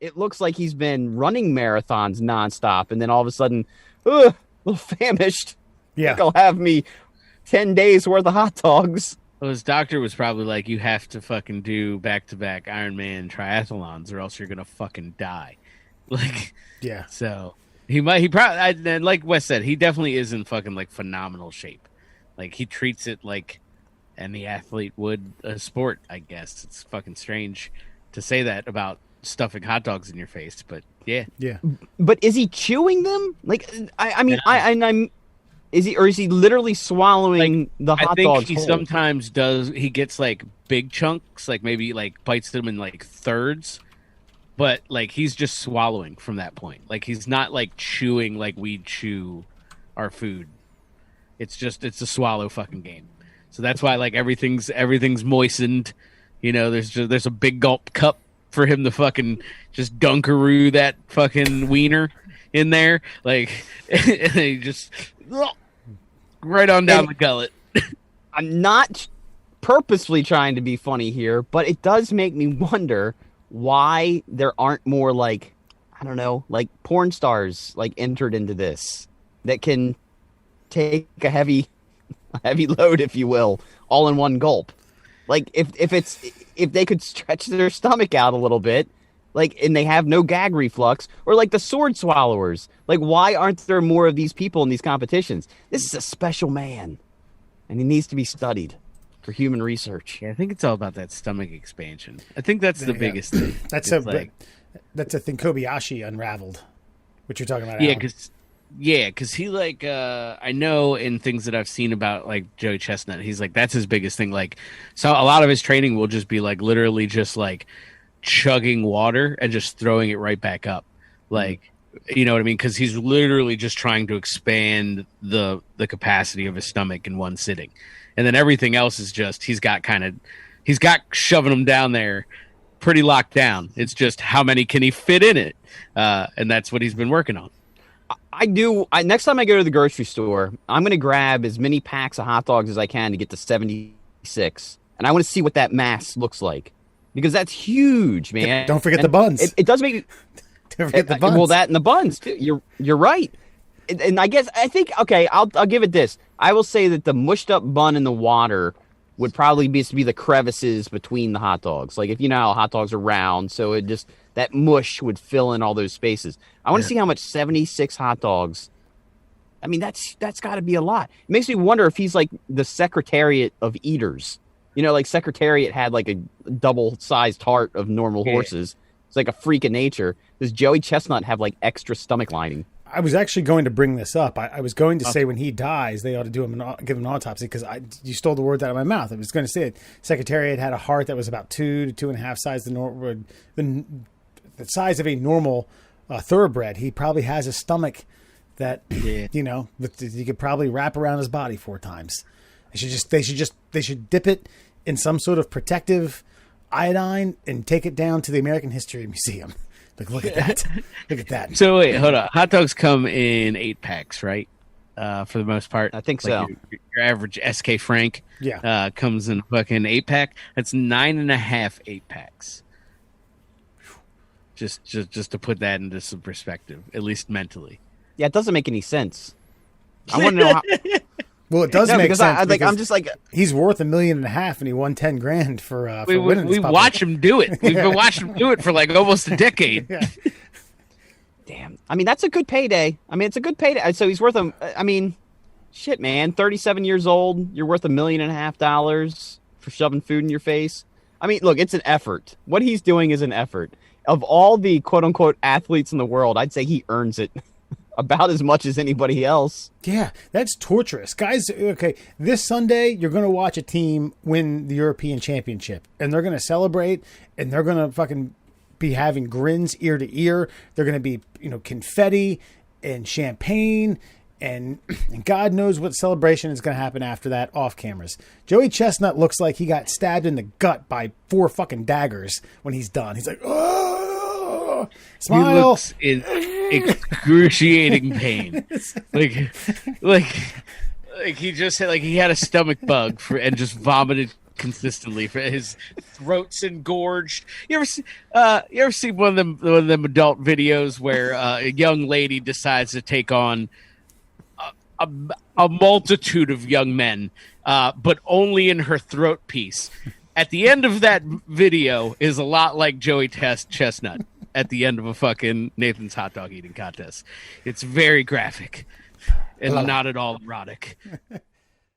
it looks like he's been running marathons nonstop, and then all of a sudden, a little famished. I Yeah. think I'll have me 10 days worth of hot dogs. Well, his doctor was probably like, you have to fucking do back-to-back Ironman triathlons or else you're going to fucking die. Like, Yeah. so he probably, and like Wes said, he definitely is in fucking like phenomenal shape. Like he treats it like any athlete would a sport, I guess. It's fucking strange to say that about stuffing hot dogs in your face, but yeah. Yeah. But is he chewing them? Like, I mean, No. I'm. Is he literally swallowing the hot I think dogs he whole? sometimes does. He gets like big chunks, like maybe like bites them in like thirds, but like he's just swallowing from that point. Like he's not like chewing like we chew our food. It's a swallow fucking game. So that's why like everything's moistened. You know, there's a big gulp cup for him to fucking just dunkaroo that fucking wiener in there, like and he just right on down the gullet. I'm not purposefully trying to be funny here, but it does make me wonder why there aren't more like, I don't know, like porn stars like entered into this that can take a heavy load, if you will, all in one gulp. Like if they could stretch their stomach out a little bit, like, and they have no gag reflux, or like the sword swallowers. Like, why aren't there more of these people in these competitions? This is a special man, and he needs to be studied for human research. Yeah, I think it's all about that stomach expansion. I think that's the biggest thing. That's It's that's a thing Kobayashi unraveled, what you're talking about. yeah, Alan. because he like I know in things that I've seen about like Joey Chestnut, he's like that's his biggest thing. Like, so a lot of his training will just be like literally just like chugging water and just throwing it right back up, like, you know what I mean? Because he's literally just trying to expand the capacity of his stomach in one sitting, and then everything else is just he's got shoving them down there pretty locked down. It's just how many can he fit in it, and that's what he's been working on. Next time I go to the grocery store, I'm going to grab as many packs of hot dogs as I can to get to 76, and I want to see what that mass looks like. Because that's huge, man. Don't forget the buns. It does make Don't forget the buns. well, that and the buns too. You're right. And I think okay. I'll give it this. I will say that the mushed up bun in the water would probably be the crevices between the hot dogs. Like if you know how hot dogs are round, so it just that mush would fill in all those spaces. I want to see how much 76 hot dogs. I mean, that's got to be a lot. It makes me wonder if he's like the Secretariat of eaters. You know, like Secretariat had like a double-sized heart of normal horses. It's like a freak of nature. Does Joey Chestnut have like extra stomach lining? I was actually going to bring this up. I was going to say when he dies, they ought to give him an autopsy because you stole the words out of my mouth. I was going to say it. Secretariat had a heart that was about 2 to 2.5 size the size of a normal thoroughbred. He probably has a stomach that you know you could probably wrap around his body 4 times. They should dip it in some sort of protective iodine and take it down to the American History Museum. Like, look at that. Look at that. So wait, hold on. Hot dogs come in 8 packs, right? For the most part, I think like so. Your average SK Frank, Yeah. comes in a fucking 8-pack. That's 9.5 8-packs. Just to put that into some perspective, at least mentally. Yeah, it doesn't make any sense. I want to know how. Well, it does make because sense. I'm just like he's worth $1.5 million, and he won $10,000 for winning. We watch him do it. We've been watching him do it for like almost a decade. Yeah. damn. I mean, that's a good payday. I mean, it's a good payday. So he's worth I mean, shit, man. 37 years old. You're worth $1.5 million for shoving food in your face. I mean, look, it's an effort. What he's doing is an effort. Of all the quote unquote athletes in the world, I'd say he earns it about as much as anybody else. Yeah, that's torturous. Guys, okay, this Sunday, you're going to watch a team win the European Championship, and they're going to celebrate, and they're going to fucking be having grins ear to ear. They're going to be, confetti and champagne, and God knows what celebration is going to happen after that off cameras. Joey Chestnut looks like he got stabbed in the gut by 4 fucking daggers when he's done. He's like, oh, smile. He looks in excruciating pain. like he just had he had a stomach bug and just vomited consistently. For his throat's engorged. You ever see one of them adult videos where a young lady decides to take on a multitude of young men, but only in her throat piece. At the end of that video is a lot like Joey Chestnut at the end of a fucking Nathan's hot dog eating contest. It's very graphic and not at all erotic.